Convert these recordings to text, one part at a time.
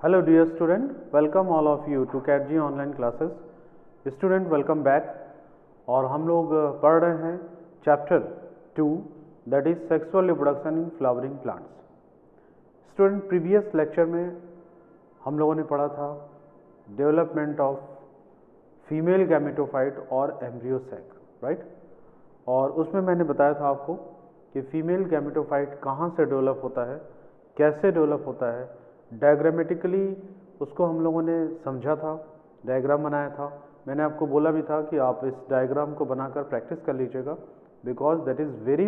Hello dear student, welcome all of you to CATG online classes. Student welcome back और हम लोग पढ़ रहे हैं chapter 2 that is sexual reproduction in flowering plants. Student previous lecture में हम लोगों ने पढ़ा था डेवलपमेंट ऑफ फीमेल गैमेटोफाइट और एम्ब्रियो सैक, राइट. और उसमें मैंने बताया था आपको कि फीमेल गैमेटोफाइट कहाँ से डेवलप होता है, कैसे डेवलप होता है. डायग्रामेटिकली उसको हम लोगों ने समझा था, डायग्राम बनाया था. मैंने आपको बोला भी था कि आप इस डायग्राम को बनाकर प्रैक्टिस कर लीजिएगा because that is very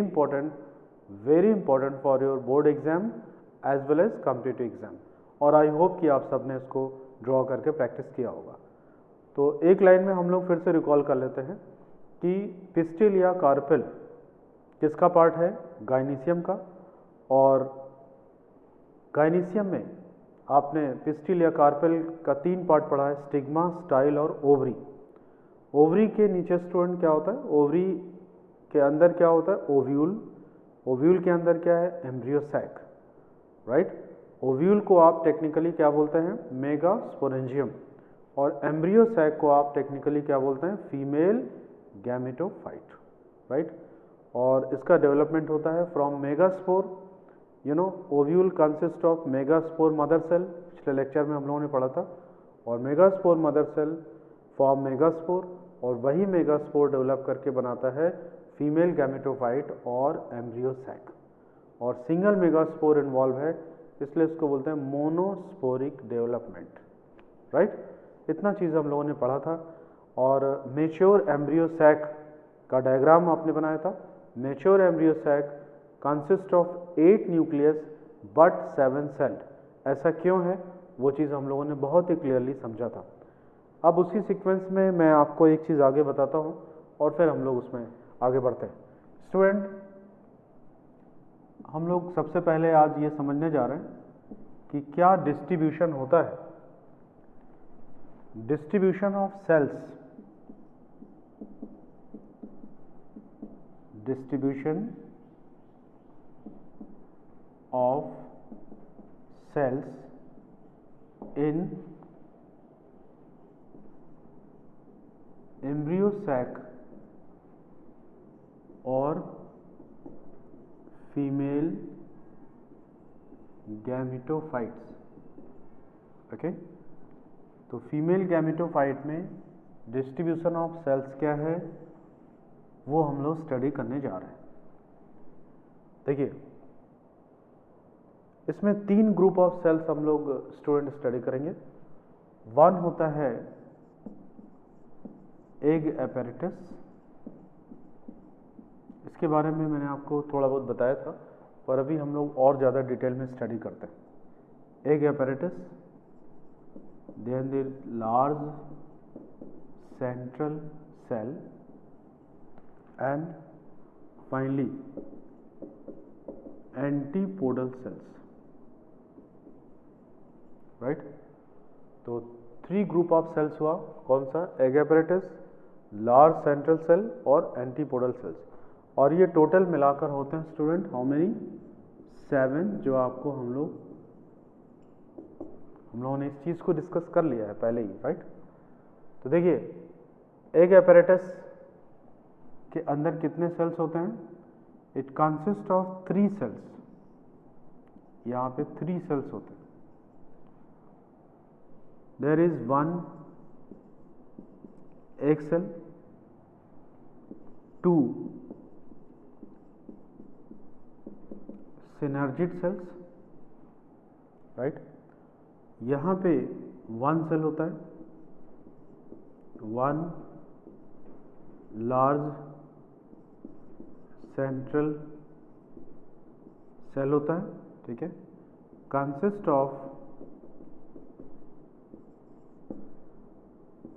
important for your board exam as well as competitive exam. और आई होप कि आप सब ने इसको ड्रॉ करके प्रैक्टिस किया होगा. तो एक लाइन में हम लोग फिर से रिकॉल कर लेते हैं कि पिस्टिल या कार्पेल किसका पार्ट है, गाइनीशियम का. और गाइनीशियम में आपने पिस्टिल या कार्पेल का 3 पार्ट पढ़ा है, स्टिग्मा, स्टाइल और ओवरी. ओवरी के नीचे स्टूडेंट क्या होता है, ओवरी के अंदर क्या होता है, ओव्यूल. ओव्यूल के अंदर क्या है, एम्ब्रियो सैक, राइट. ओव्यूल को आप टेक्निकली क्या बोलते हैं, मेगास्पोरेंजियम. और एम्ब्रियो सैक को आप टेक्निकली क्या बोलते हैं, फीमेल गैमेटोफाइट, राइट. और इसका डेवलपमेंट होता है from megaspore. Ovule consist of megaspore mother cell, पिछले लेक्चर में हम लोगों ने पढ़ा था. और megaspore mother cell form megaspore, और वही मेगास्पोर डेवलप करके बनाता है फीमेल गैमेटोफाइट और एम्ब्रियो सैक. और सिंगल मेगास्पोर इन्वॉल्व है, इसलिए इसको बोलते हैं मोनोस्पोरिक डेवलपमेंट, राइट. इतना चीज़ हम लोगों ने पढ़ा था. और मैच्योर एम्ब्रियो सैक का डायग्राम आपने बनाया था. Mature embryo sac consist of 8 nucleus but 7 cell. ऐसा क्यों है, वो चीज़ हम लोगों ने बहुत ही क्लियरली समझा था. अब उसी सीक्वेंस में मैं आपको एक चीज़ आगे बताता हूँ और फिर हम लोग उसमें आगे बढ़ते हैं. स्टूडेंट, हम लोग सबसे पहले आज ये समझने जा रहे हैं कि क्या डिस्ट्रीब्यूशन होता है. Distribution of cells, distribution of cells in embryo sac और female gametophytes. ओके, तो फीमेल गैमेटोफाइट में डिस्ट्रीब्यूशन ऑफ सेल्स क्या है वो हम लोग स्टडी करने जा रहे हैं. देखिए, इसमें 3 ग्रुप ऑफ सेल्स हम लोग स्टूडेंट स्टडी करेंगे. वन होता है एग एपेरेटस. इसके बारे में मैंने आपको थोड़ा बहुत बताया था, पर अभी हम लोग और ज़्यादा डिटेल में स्टडी करते हैं. Egg apparatus, then the large central cell and finally antipodal cells, right. तो 3 ग्रुप ऑफ सेल्स हुआ. कौन सा, egg apparatus, large central cell और एंटीपोडल सेल्स. और ये टोटल मिलाकर होते हैं स्टूडेंट हाउ मेनी, 7. जो आपको हम लोगों ने इस चीज़ को डिस्कस कर लिया है पहले ही, राइट. तो देखिए, एग एपेरेटस के अंदर कितने सेल्स होते हैं, इट कंसिस्ट ऑफ 3 सेल्स. यहाँ पे 3 सेल्स होते हैं. There is one egg cell, 2 synergid cells, right. यहाँ पे 1 सेल होता है, 1 large central सेल होता है, ठीक है. Consist of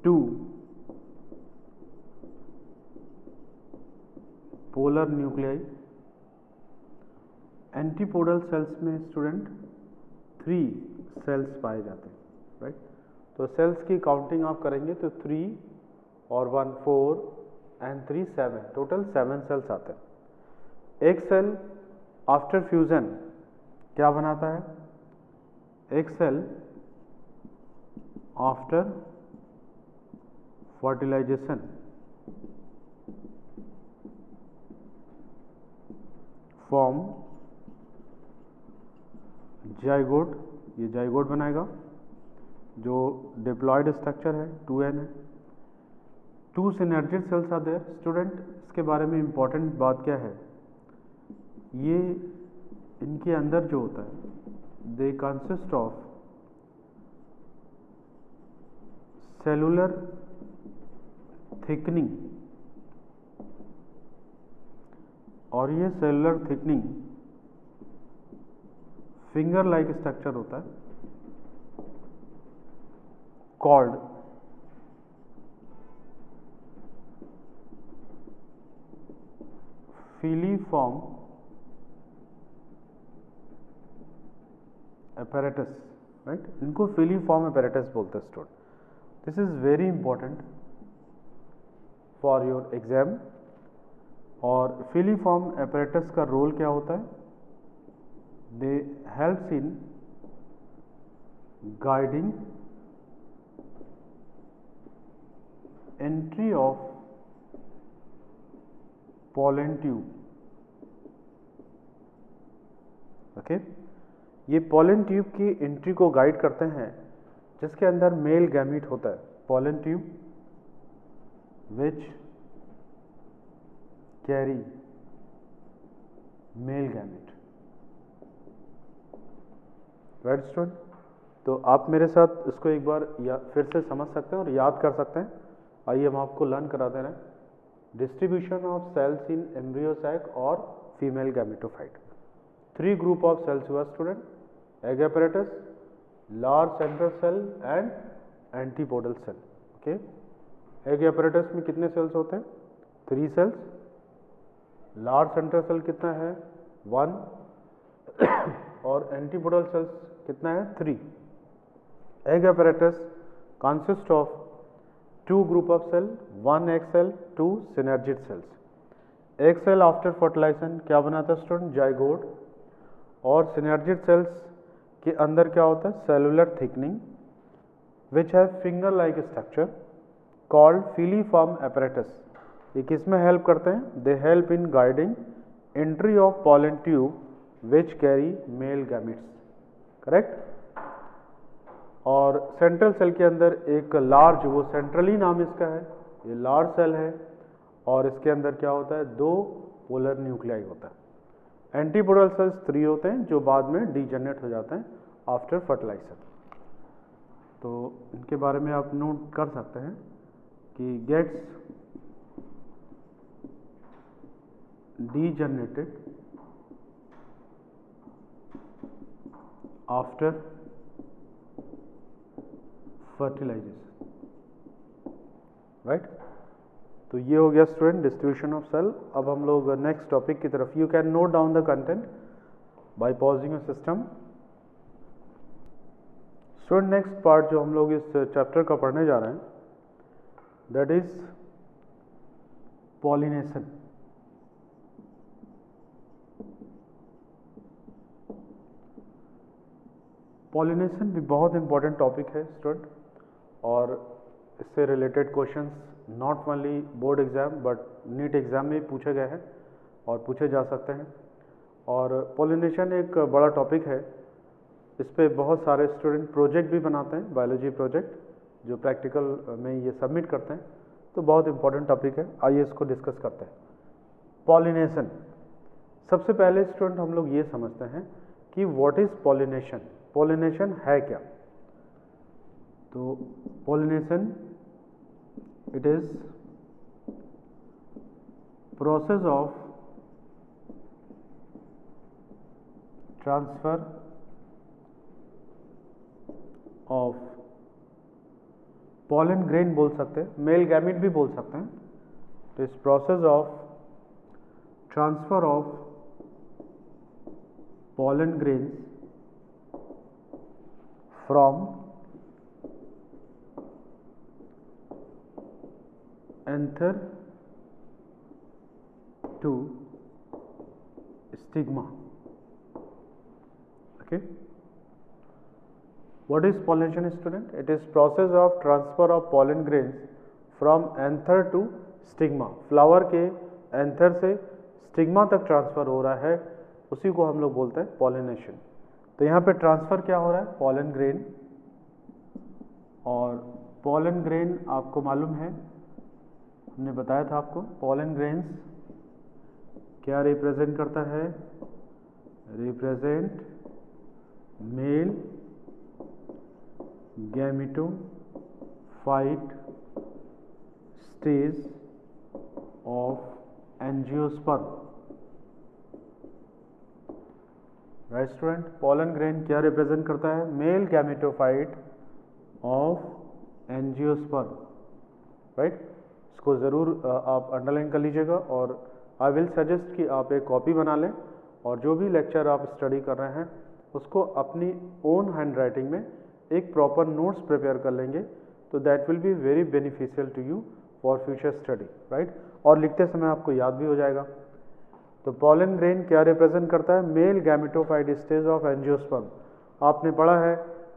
2 polar nuclei. Antipodal cells में स्टूडेंट 3 सेल्स पाए जाते हैं, राइट. तो सेल्स की काउंटिंग आप करेंगे तो 3 और 1 4 एंड 3 7, टोटल 7 सेल्स आते हैं. एक सेल आफ्टर फ्यूजन क्या बनाता है, एक cell after fertilization form zygote, ये जाइगोट बनाएगा जो डिप्लॉयड स्ट्रक्चर है 2n है। 2 synergid cells are there. Student, इसके बारे में इम्पॉर्टेंट बात क्या है, ये इनके अंदर जो होता है they consist of cellular thickening, और ये cellular thickening finger like structure होता है कॉल्ड फिलीफॉर्म apparatus, राइट। इनको फिलीफॉर्म apparatus बोलते हैं student. This is very important for your exam. और फिलीफॉर्म apparatus का रोल क्या होता है, दे helps in guiding entry of pollen tube, okay. ये pollen ट्यूब की एंट्री को गाइड करते हैं जिसके अंदर मेल गैमीट होता है। pollen tube which carry male gamete, right student. तो आप मेरे साथ इसको एक बार फिर से समझ सकते हैं और याद कर सकते हैं। आइए हम आपको लर्न करा दे रहे हैं। Distribution of cells in embryo sac or female gametophyte. 3 group of cells हुआ student, egg apparatus, large central cell and antipodal cell, okay. egg apparatus में कितने सेल्स होते हैं, 3 सेल्स। large central cell कितना है, 1 और antipodal cells कितना है, 3। egg apparatus consist of 2 group of cell, 1 egg cell, 2 synergid cells. egg cell after fertilization क्या बनाता है स्टूडेंट, जाइगोट। और synergid cells के अंदर क्या होता है, cellular thickening which have finger like structure called filiform apparatus। ये किस में हेल्प करते हैं, they help in guiding entry of pollen tube which carry male gametes, correct. और सेंट्रल सेल के अंदर एक लार्ज, वो सेंट्रली नाम इसका है, ये लार्ज सेल है और इसके अंदर क्या होता है, 2 पोलर न्यूक्लियाई होता है। एंटीपोडल सेल्स 3 होते हैं जो बाद में डीजनरेट हो जाते हैं आफ्टर फर्टिलाइजेशन। तो इनके बारे में आप नोट कर सकते हैं कि gets degenerated after fertilisation, right. तो ये हो गया स्टूडेंट डिस्ट्रीब्यूशन ऑफ सेल। अब हम लोग नेक्स्ट टॉपिक की तरफ, you can note down the content bye pausing your system. Student, next part जो हम लोग इस चैप्टर का पढ़ने जा रहे हैं दैट इज पॉलिनेशन। पॉलिनेशन भी बहुत इंपॉर्टेंट टॉपिक है स्टूडेंट, और इससे related questions not only board exam but NEET exam में पूछे गए हैं और पूछे जा सकते हैं। और पॉलिनेशन एक बड़ा टॉपिक है, इस पे बहुत सारे स्टूडेंट प्रोजेक्ट भी बनाते हैं, बायोलॉजी प्रोजेक्ट जो प्रैक्टिकल में ये सबमिट करते हैं। तो बहुत इंपॉर्टेंट टॉपिक है, आइए इसको डिस्कस करते हैं। पॉलिनेशन, सबसे पहले स्टूडेंट हम लोग ये समझते हैं कि व्हाट इज पॉलिनेशन, पॉलिनेशन है क्या। तो pollination it is process of transfer of pollen grain बोल सकते हैं, मेल गैमिट भी बोल सकते हैं। तो इस process of transfer of pollen grains from anther to stigma, okay. What is pollination, student? It is process of transfer of pollen grains from anther to stigma. Flower के एंथर से stigma तक transfer हो रहा है, उसी को हम लोग बोलते हैं पॉलिनेशन। तो यहाँ पे ट्रांसफर क्या हो रहा है? Pollen grain. और पॉलन ग्रेन आपको मालूम है, हमने बताया था आपको, पॉलन ग्रेन्स क्या रिप्रेजेंट करता है? Represent mail gametophyte stage of angiosperm. Right student, pollen grain क्या रिप्रेजेंट करता है? Male gametophyte of angiosperm. Right, इसको ज़रूर आप अंडरलाइन कर लीजिएगा और आई विल सजेस्ट कि आप एक कॉपी बना लें और जो भी लेक्चर आप स्टडी कर रहे हैं उसको अपनी ओन हैंड राइटिंग में एक प्रॉपर नोट्स प्रिपेयर कर लेंगे, तो that will be very beneficial to you for future study. Right, और लिखते समय आपको याद भी हो जाएगा। तो पॉलन ग्रेन क्या रिप्रेजेंट करता है? Male gametophyte stage of angiosperm. आपने पढ़ा है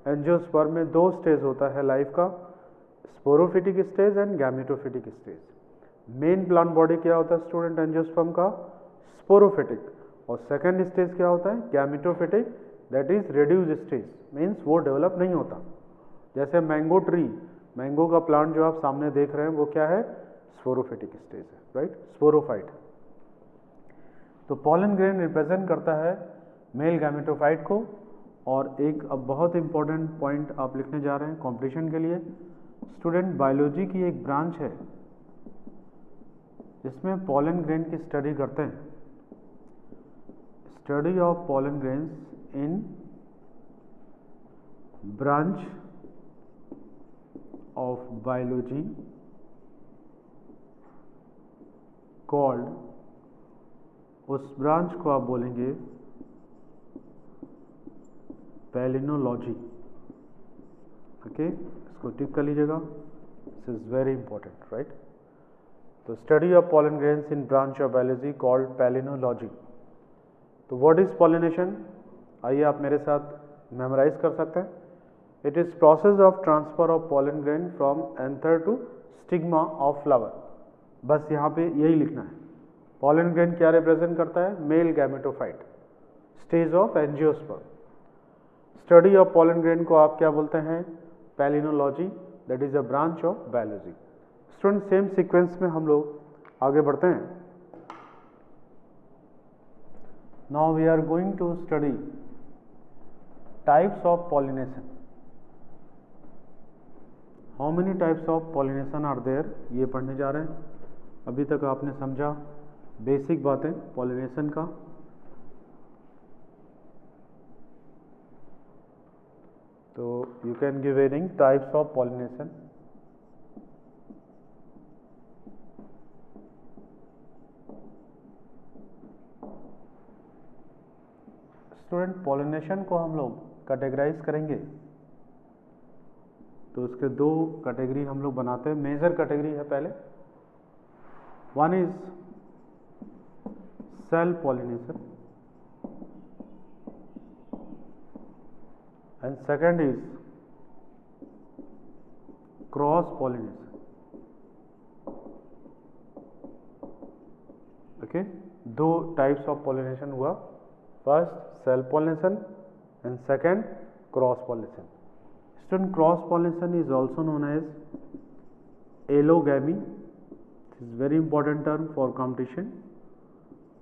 एंजियोस्पर्म में दो स्टेज होता है लाइफ का, sporophytic stage and gametophytic stage. Main plant body क्या होता है स्टूडेंट एंजियोस्पर्म का? स्पोरोफिटिक। और सेकेंड स्टेज क्या होता है? Gametophytic, that is reduce stage, means वो डेवलप नहीं होता। जैसे मैंगो ट्री, मैंगो का प्लांट जो आप सामने देख रहे हैं वो क्या है? स्पोरोफिटिक स्टेज है। Right, sporophyte. तो पॉलन ग्रेन रिप्रेजेंट करता है मेल गैमेटोफाइट को। और एक अब बहुत इंपॉर्टेंट पॉइंट आप लिखने जा रहे हैं कंपटीशन के लिए। स्टूडेंट, बायोलॉजी की एक ब्रांच है जिसमें पॉलन ग्रेन की स्टडी करते हैं। Study of pollen grains in branch of biology called, उस ब्रांच को आप बोलेंगे पैलिनोलॉजी। ओके, इसको टिक कर लीजिएगा, this is very important. Right, तो study of pollen grains in branch of biology called palynology. तो व्हाट इज पॉलिनेशन? आइए आप मेरे साथ मेमोराइज कर सकते हैं। It is process of transfer of pollen grain from anther to stigma of flower. बस यहाँ पे यही लिखना है। पॉलन ग्रेन क्या रिप्रेजेंट करता है? Male gametophyte stage of angiosperm. Study of pollen grain को आप क्या बोलते हैं? Palynology, that is a branch of biology. Student, same sequence में हम लोग आगे बढ़ते हैं। Now we are going to study types of pollination. How many types of pollination are there, ये पढ़ने जा रहे हैं। अभी तक आपने समझा बेसिक बातें पॉलिनेशन का। तो you can give a ring types of pollination. Student, pollination को हम लोग कैटेगराइज करेंगे तो उसके दो कैटेगरी हम लोग बनाते हैं। मेजर कैटेगरी है पहले, one is self pollination and second is cross pollination. Okay, दो टाइप्स ऑफ पॉलिनेशन हुआ, first self pollination and second cross pollination. Student, cross pollination is also known as allogamy. This is very important term for competition.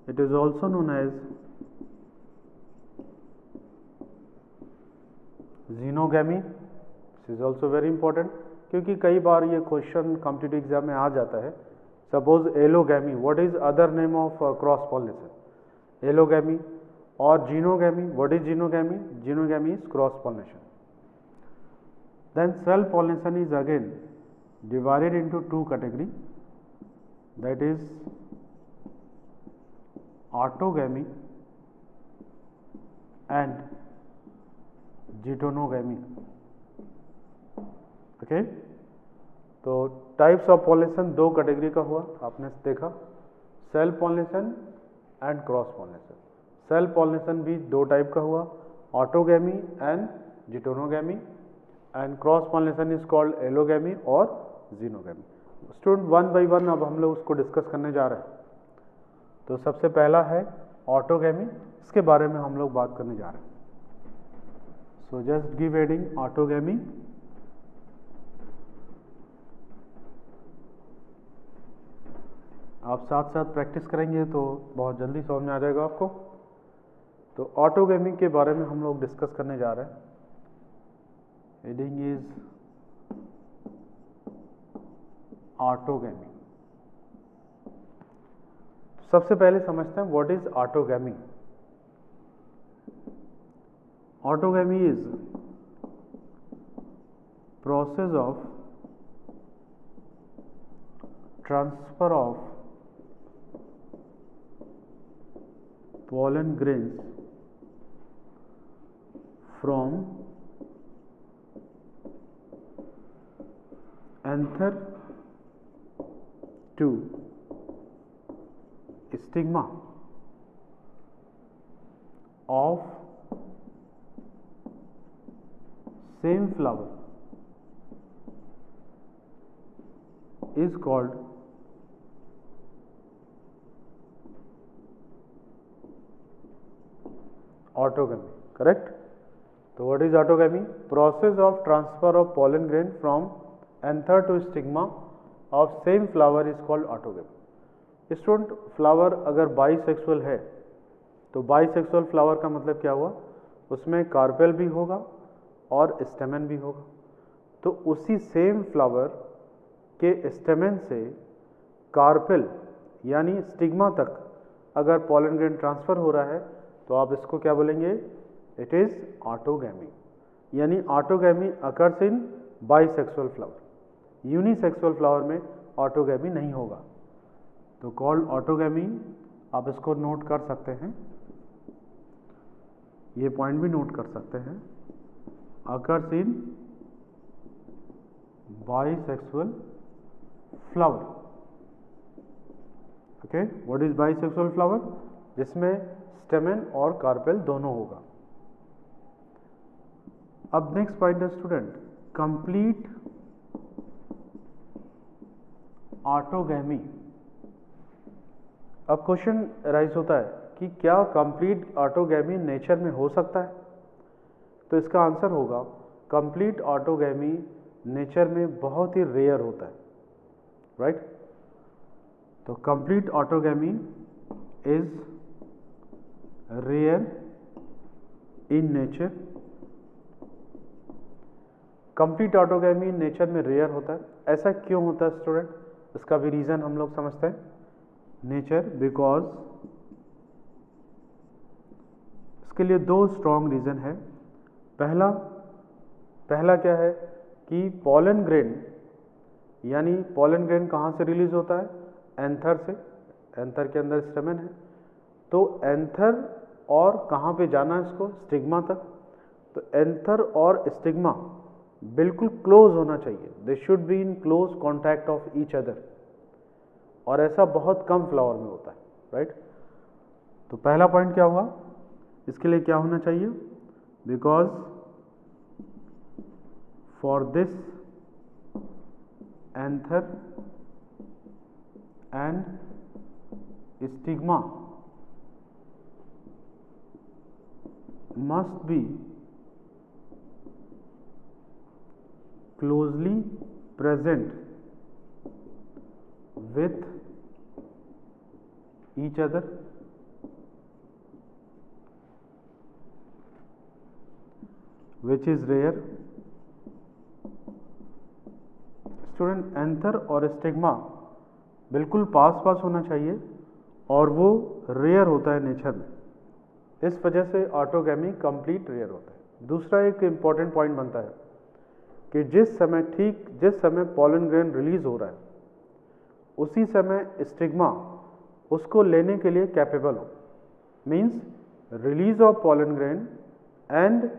It is also known as xenogamy. This is also very important क्योंकि कई बार ये question competitive exam में आ जाता है। Suppose allogamy, what is other name of cross pollination? Allogamy. और xenogamy, what is xenogamy? Xenogamy is cross pollination. Then cell pollination is again divided into two category, that is autogamy and geitonogamy. Okay, तो types of pollination दो category का हुआ, आपने देखा, self pollination and cross pollination. Self pollination भी दो type का हुआ, autogamy and geitonogamy. And cross pollination is called allogamy और xenogamy. Student one by one अब हम लोग उसको डिस्कस करने जा रहे हैं। तो सबसे पहला है ऑटोगैमी, इसके बारे में हम लोग बात करने जा रहे हैं। So just give heading autogamy. आप साथ साथ प्रैक्टिस करेंगे तो बहुत जल्दी समझ में आ जाएगा आपको। तो ऑटोगैमी के बारे में हम लोग डिस्कस करने जा रहे हैं। Heading is autogamy. सबसे पहले समझते हैं what is autogamy. Autogamy is process of transfer of pollen grains from anther to stigma of same flower is called autogamy. Correct. तो what is autogamy? Process of transfer of pollen grain from anther to stigma of same flower is called autogamy. Student, flower अगर bisexual है तो bisexual flower का मतलब क्या हुआ? उसमें carpel भी होगा और स्टेमन भी होगा। तो उसी सेम फ्लावर के स्टेमन से कार्पेल यानी स्टिग्मा तक अगर पॉलन ग्रेन ट्रांसफर हो रहा है तो आप इसको क्या बोलेंगे? It is autogamy. यानी autogamy occurs in bisexual flower. Unisexual flower में ऑटोगैमी नहीं होगा। तो कॉल्ड ऑटोगैमी, आप इसको नोट कर सकते हैं, ये पॉइंट भी नोट कर सकते हैं। Occurs in bisexual flower. Okay, what is bisexual flower? जिसमें स्टेमन और कार्पेल दोनों होगा। अब नेक्स्ट पॉइंट है स्टूडेंट, कंप्लीट ऑटोगैमी। अब क्वेश्चन राइज होता है कि क्या कंप्लीट ऑटोगैमी नेचर में हो सकता है? तो इसका आंसर होगा कंप्लीट ऑटोगैमी नेचर में बहुत ही रेयर होता है। राइट। तो complete autogamy is rare in nature. Complete autogamy nature में रेयर होता है। ऐसा क्यों होता है स्टूडेंट? इसका भी रीजन हम लोग समझते हैं। नेचर बिकॉज, इसके लिए दो स्ट्रॉन्ग रीजन है। पहला क्या है कि पॉलन ग्रेन, यानी पॉलन ग्रेन कहाँ से रिलीज होता है? एंथर से। एंथर के अंदर स्टेमन है, तो एंथर और कहाँ पे जाना है इसको? स्टिग्मा तक। तो एंथर और स्टिग्मा बिल्कुल क्लोज होना चाहिए। They should be in close contact of each other, और ऐसा बहुत कम फ्लावर में होता है। राइट। तो पहला पॉइंट क्या हुआ? इसके लिए क्या होना चाहिए? Because for this anther and stigma must be closely present with each other, which is rare. Student, anther और स्टिग्मा बिल्कुल पास पास होना चाहिए और वो रेयर होता है नेचर में। इस वजह से ऑटोगैमी कंप्लीट रेयर होता है। दूसरा एक इम्पॉर्टेंट पॉइंट बनता है कि जिस समय पॉलन ग्रेन रिलीज हो रहा है उसी समय स्टिग्मा उसको लेने के लिए कैपेबल हो। Means release of pollen grain and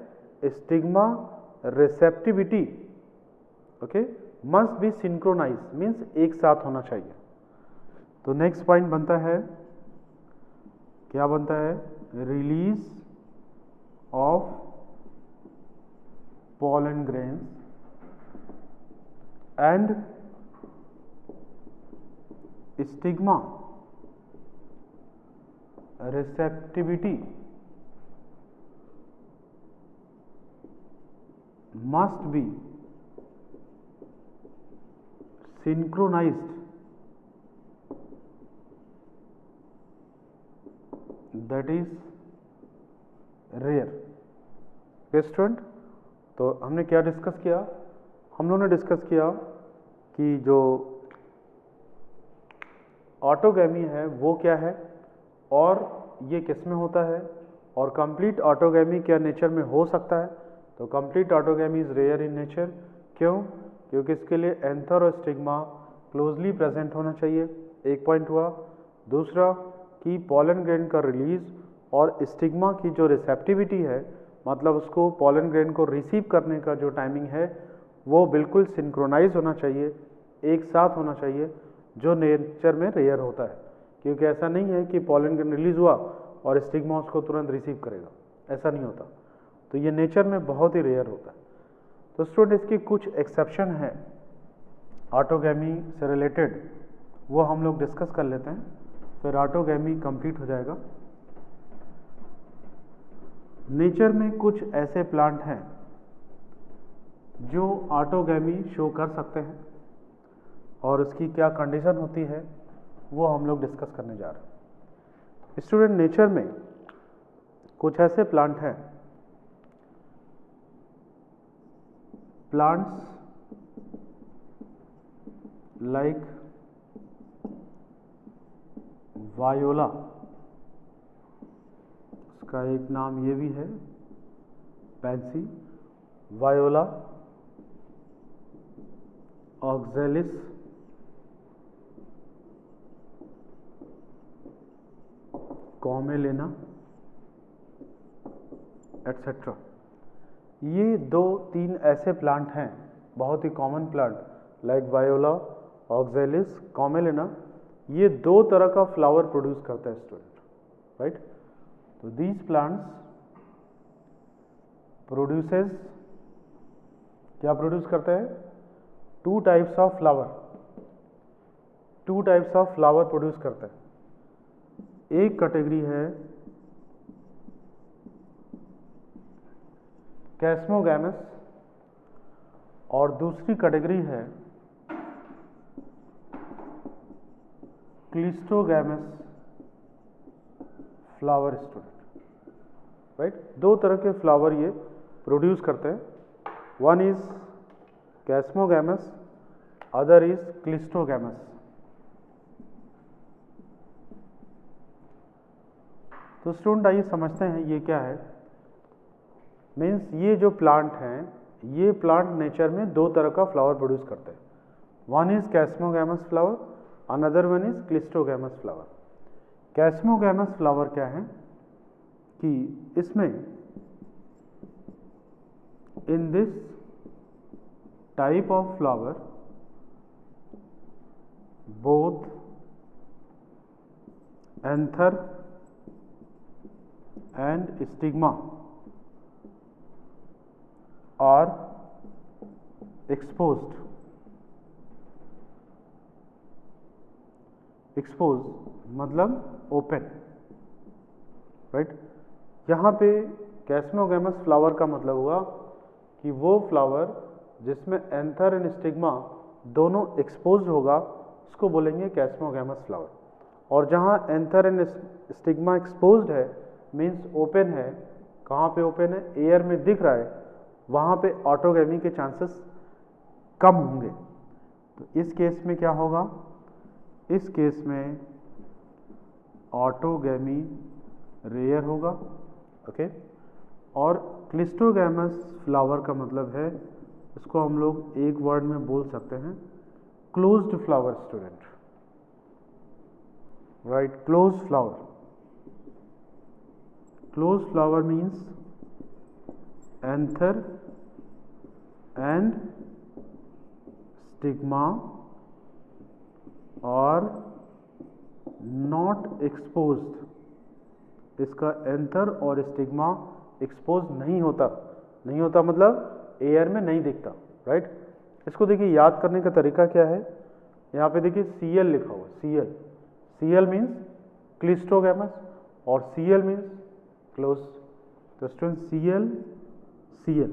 stigma receptivity okay must be synchronize, means एक साथ होना चाहिए। तो नेक्स्ट पॉइंट बनता है, क्या बनता है? Release of pollen grains and stigma receptivity must be synchronized, that is rare। Student, तो हमने क्या डिस्कस किया? हम लोगों ने डिस्कस किया कि जो ऑटोगैमी है वो क्या है और ये किस में होता है, और कंप्लीट ऑटोगैमी क्या नेचर में हो सकता है। तो complete autogamy is rare in nature. क्यों? क्योंकि इसके लिए एंथर और स्टिग्मा क्लोजली प्रेजेंट होना चाहिए, एक पॉइंट हुआ। दूसरा कि पॉलन ग्रेन का रिलीज और स्टिग्मा की जो रिसेप्टिविटी है, मतलब उसको पॉलन ग्रेन को रिसीव करने का जो टाइमिंग है वो बिल्कुल सिंक्रोनाइज होना चाहिए, एक साथ होना चाहिए, जो नेचर में रेयर होता है। क्योंकि ऐसा नहीं है कि पॉलन ग्रेन रिलीज हुआ और स्टिग्मा उसको तुरंत रिसीव करेगा, ऐसा नहीं होता। तो ये नेचर में बहुत ही रेयर होता है। तो स्टूडेंट, इसकी कुछ एक्सेप्शन हैं ऑटोगैमी से रिलेटेड, वो हम लोग डिस्कस कर लेते हैं, फिर ऑटोगैमी कंप्लीट हो जाएगा। नेचर में कुछ ऐसे प्लांट हैं जो ऑटोगैमी शो कर सकते हैं और उसकी क्या कंडीशन होती है वो हम लोग डिस्कस करने जा रहे हैं। स्टूडेंट, नेचर में कुछ ऐसे प्लांट हैं, प्लांट्स लाइक वायोला, उसका एक नाम ये भी है pansy, viola oxalis, commelina etcetera. ये 2-3 ऐसे प्लांट हैं, बहुत ही common plant, like viola, oxalis, commelina. ये 2 तरह का फ्लावर प्रोड्यूस करता है स्टूडेंट, राइट। तो दीज प्लांट्स प्रोड्यूसेस, क्या प्रोड्यूस करते हैं? 2 types of flower, 2 types of flower produce करते हैं। एक कैटेगरी है कैस्मोगैमस और दूसरी कैटेगरी है क्लिस्टोगैमस फ्लावर स्टूडेंट, राइट। 2 तरह के फ्लावर ये प्रोड्यूस करते हैं। One is chasmogamous, other is cleistogamous. तो स्टूडेंट, आइए समझते हैं ये क्या है। मीन्स ये जो प्लांट हैं, ये प्लांट नेचर में 2 तरह का फ्लावर प्रोड्यूस करते हैं। One is chasmogamous flower, another one is cleistogamous flower. Chasmogamous flower क्या है कि इसमें in this type of flower both anther and stigma are exposed। मतलब ओपन, राइट। यहाँ पे कैस्मोगैमस फ्लावर का मतलब हुआ कि वो फ्लावर जिसमें एंथर एंड स्टिग्मा दोनों एक्सपोज्ड होगा उसको बोलेंगे कैस्मोगैमस फ्लावर। और जहाँ एंथर एंड स्टिग्मा एक्सपोज्ड है मीन्स ओपन है। कहाँ पे ओपन है? एयर में दिख रहा है, वहाँ पे ऑटोगैमी के चांसेस कम होंगे। तो इस केस में क्या होगा? इस केस में ऑटोगैमी रेयर होगा, ओके। और क्लिस्टोगैमस फ्लावर का मतलब है, इसको हम लोग एक वर्ड में बोल सकते हैं closed flower student, right. Closed flower, closed flower means anther and stigma are not exposed। इसका एंथर और स्टिग्मा एक्सपोज नहीं होता मतलब एयर में नहीं दिखता, राइट। इसको देखिए याद करने का तरीका क्या है, यहाँ पे देखिए Cl लिखा हुआ, Cl मीन्स क्लिस्टोगैमस और Cl मीन्स क्लोज। तो स्टूडेंट Cl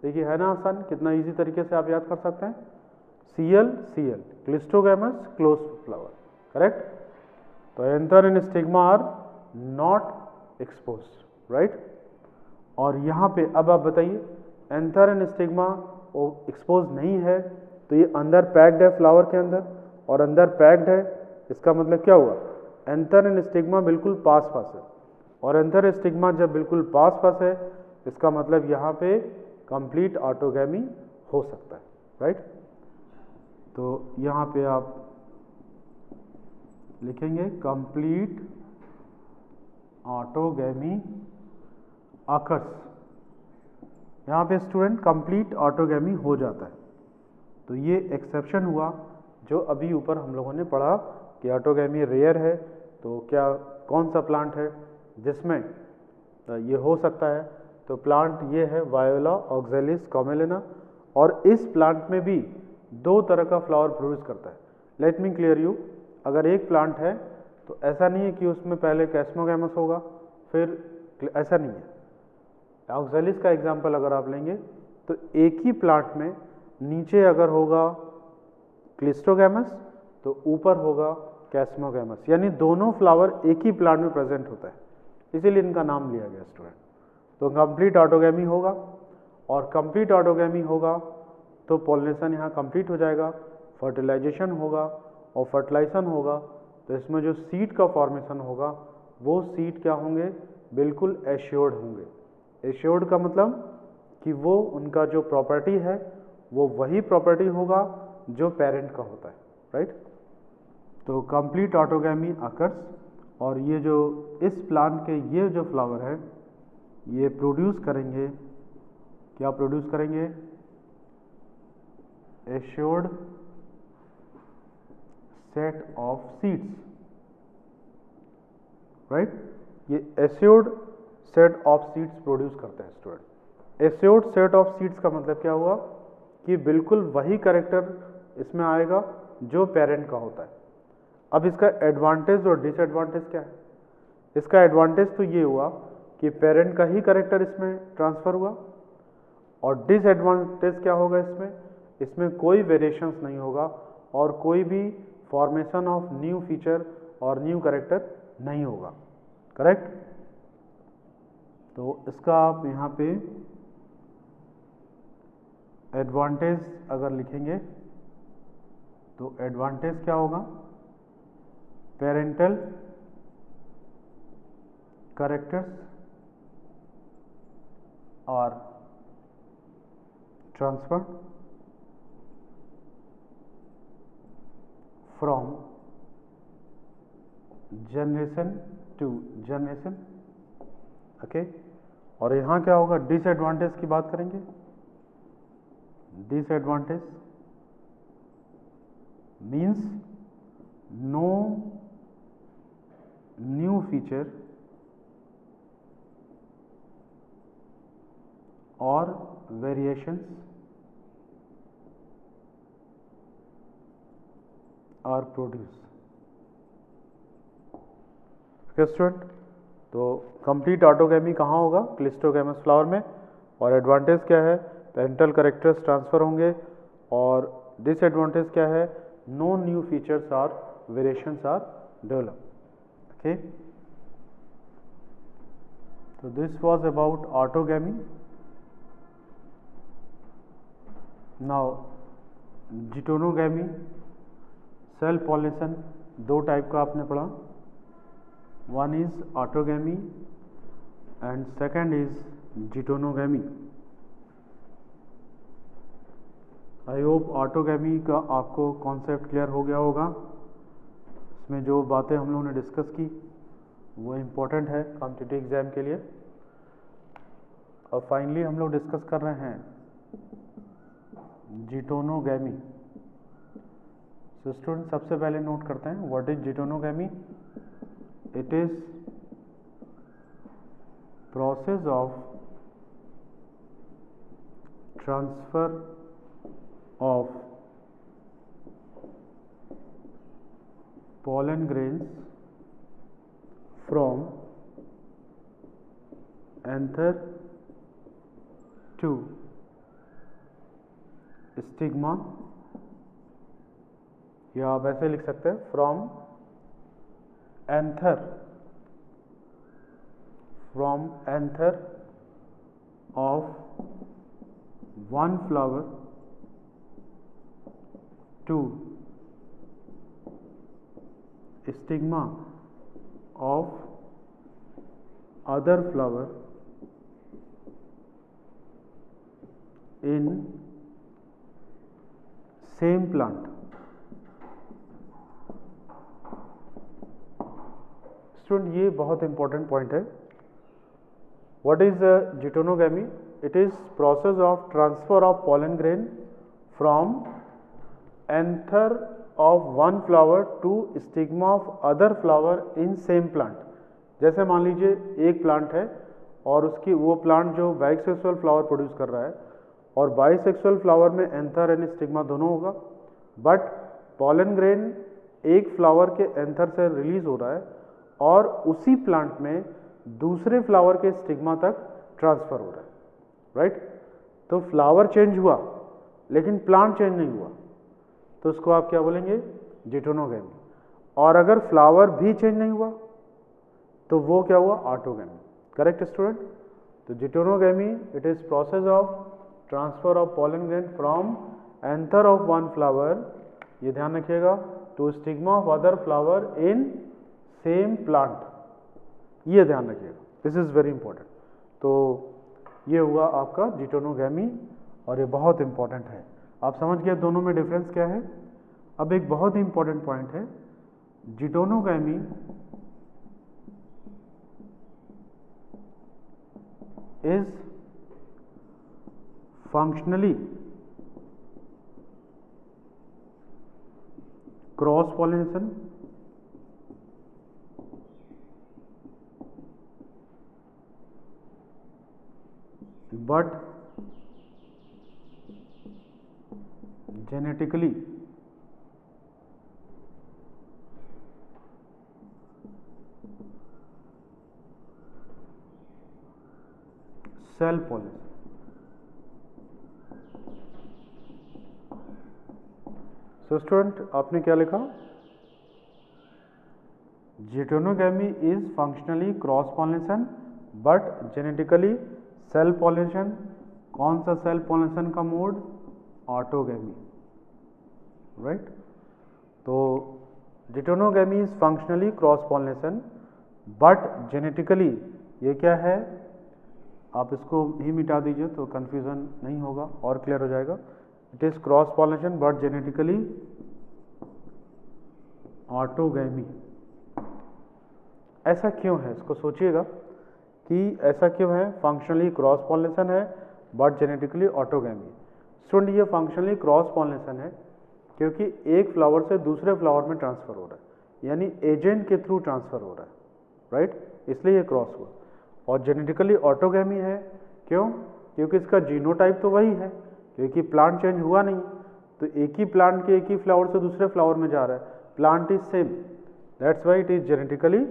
देखिए है ना आसान, कितना इजी तरीके से आप याद कर सकते हैं। Cl cleistogamous close flower, correct. तो anther and stigma are not exposed, right. और यहाँ पे अब आप बताइए, एंथर एंड स्टिग्मा एक्सपोज नहीं है तो ये अंदर पैक्ड है फ्लावर के अंदर, और अंदर पैक्ड है, इसका मतलब क्या हुआ, एंथर एंड स्टिग्मा बिल्कुल पास है, और एंथर स्टिग्मा जब बिल्कुल पास है इसका मतलब यहाँ पे कंप्लीट ऑटोगैमी हो सकता है, राइट। तो यहाँ पे आप लिखेंगे कंप्लीट ऑटोगैमी अकर्स। यहाँ पे स्टूडेंट कंप्लीट ऑटोगैमी हो जाता है, तो ये एक्सेप्शन हुआ जो अभी ऊपर हम लोगों ने पढ़ा कि ऑटोगैमी रेयर है। तो क्या कौन सा प्लांट है जिसमें ये हो सकता है, तो प्लांट ये है वायोला ऑक्जेलिस कॉमेलिना, और इस प्लांट में भी दो तरह का फ्लावर प्रोड्यूस करता है। लेट मी क्लियर यू, अगर एक प्लांट है तो ऐसा नहीं है कि उसमें पहले कैस्मोगैमस होगा फिर, ऐसा नहीं है। ऑक्जेलिस का एग्जाम्पल अगर आप लेंगे तो एक ही प्लांट में नीचे अगर होगा क्लिस्टोगैमस तो ऊपर होगा कैस्मोगैमस, यानी दोनों फ्लावर एक ही प्लांट में प्रेजेंट होता है, इसीलिए इनका नाम लिया गया स्टूडेंट। तो कंप्लीट ऑटोगैमी होगा, और कंप्लीट ऑटोगैमी होगा तो पॉलिनेशन यहाँ कंप्लीट हो जाएगा, फर्टिलाइजेशन होगा, और फर्टिलाइजेशन होगा तो इसमें जो सीड का फॉर्मेशन होगा वो सीड क्या होंगे, बिल्कुल एश्योर्ड होंगे। एश्योर्ड का मतलब कि वो उनका जो प्रॉपर्टी है वो वही प्रॉपर्टी होगा जो पेरेंट का होता है, राइट। तो कंप्लीट ऑटोगैमी अकर्स, और ये जो इस प्लांट के ये जो फ्लावर है ये प्रोड्यूस करेंगे, क्या प्रोड्यूस करेंगे, assured set of seeds, right. ये assured set of seeds produce करते हैं student. Assured set of seeds का मतलब क्या हुआ कि बिल्कुल वही कैरेक्टर इसमें आएगा जो पेरेंट का होता है। अब इसका एडवांटेज और डिसएडवांटेज क्या है, इसका एडवांटेज तो ये हुआ कि पेरेंट का ही कैरेक्टर इसमें ट्रांसफर हुआ, और डिसएडवांटेज क्या होगा इसमें, इसमें कोई वेरिएशंस नहीं होगा और कोई भी फॉर्मेशन ऑफ न्यू फीचर और न्यू कैरेक्टर नहीं होगा, करेक्ट। तो इसका आप यहाँ पे एडवांटेज अगर लिखेंगे तो एडवांटेज क्या होगा, पेरेंटल कैरेक्टर्स और transfer from generation to generation, okay. और यहाँ क्या होगा, डिसएडवांटेज की बात करेंगे। Disadvantage means no new feature और वेरिएशंस आर प्रोड्यूस, स्टूडेंट। तो कंप्लीट ऑटोगैमी कहाँ होगा, क्लिस्टोगैमस फ्लावर में, और एडवांटेज क्या है, पेरेंटल कैरेक्टर्स ट्रांसफर होंगे, और डिसएडवांटेज क्या है, no new features or variations are develop, okay. तो this was about autogamy. Now geitonogamy, self pollination, दो टाइप का आपने पढ़ा, one is autogamy and second is geitonogamy. I hope autogamy का आपको कॉन्सेप्ट क्लियर हो गया होगा। इसमें जो बातें हम लोगों ने डिस्कस की वो इम्पोर्टेंट है कॉम्पिटिटिव एग्जाम के लिए। और फाइनली हम लोग डिस्कस कर रहे हैं जिटोनोगैमी। सो स्टूडेंट सबसे पहले नोट करते हैं what is geitonogamy. It is process of transfer of pollen grains from anther to stigma, या आप ऐसे लिख सकते हैं from anther of one flower to stigma of other flower in same plant. Student, ये बहुत इंपॉर्टेंट पॉइंट है। What is geitonogamy? It is process of transfer of pollen grain from anther of one flower to stigma of other flower in same plant. जैसे मान लीजिए एक plant है और उसकी वो प्लांट जो बाइसेक्सुअल फ्लावर प्रोड्यूस कर रहा है, और बाइसेक्सुअल फ्लावर में एंथर एंड स्टिग्मा दोनों होगा, बट पॉलन ग्रेन एक फ्लावर के एंथर से रिलीज हो रहा है और उसी प्लांट में दूसरे फ्लावर के स्टिग्मा तक ट्रांसफर हो रहा है, राइट? तो फ्लावर चेंज हुआ लेकिन प्लांट चेंज नहीं हुआ, तो उसको आप क्या बोलेंगे? जिटोनोगैमी। और अगर फ्लावर भी चेंज नहीं हुआ तो वो क्या हुआ? ऑटोगैमी। Correct student? तो geitonogamy it is process of transfer of pollen grain from anther of one flower, ये ध्यान रखिएगा, to stigma of other flower in same plant, ये ध्यान रखिएगा, दिस इज वेरी इंपॉर्टेंट। तो ये हुआ आपका जिटोनोगैमी और ये बहुत इंपॉर्टेंट है। आप समझ गए दोनों में डिफरेंस क्या है। अब एक बहुत ही इंपॉर्टेंट पॉइंट है, geitonogamy is functionally cross pollination but genetically self pollination। So student, आपने क्या लिखा? Geitonogamy is functionally cross pollination but genetically self pollination. कौन सा सेल्फ पॉलिनेशन का मोड? Autogamy, right? तो geitonogamy is functionally cross pollination but genetically, ये क्या है? आप इसको ही मिटा दीजिए तो कंफ्यूजन नहीं होगा और क्लियर हो जाएगा। It is cross pollination but genetically autogamy. ऐसा क्यों है? इसको सोचिएगा कि ऐसा क्यों है? फंक्शनली क्रॉस पॉलिनेशन है बट जेनेटिकली ऑटोगैमी। स्टूडेंट, ये फंक्शनली क्रॉस पॉलिनेशन है क्योंकि एक फ्लावर से दूसरे फ्लावर में ट्रांसफर हो रहा है, यानी एजेंट के थ्रू ट्रांसफर हो रहा है, राइट? इसलिए ये क्रॉस हुआ। और जेनेटिकली ऑटोगैमी है क्यों? क्योंकि इसका जीनोटाइप तो वही है, क्योंकि प्लांट चेंज हुआ नहीं, तो एक ही प्लांट के एक ही फ्लावर से दूसरे फ्लावर में जा रहा है, plant is same, that's why it is genetically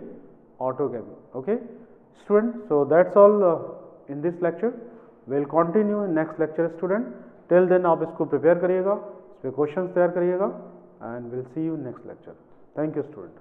autogamy. Okay student, so that's all in this lecture. Will continue in next lecture student. Till then आप इसको प्रिपेयर करिएगा, इस पर क्वेश्चंस तैयार करिएगा and will see you next lecture. Thank you student.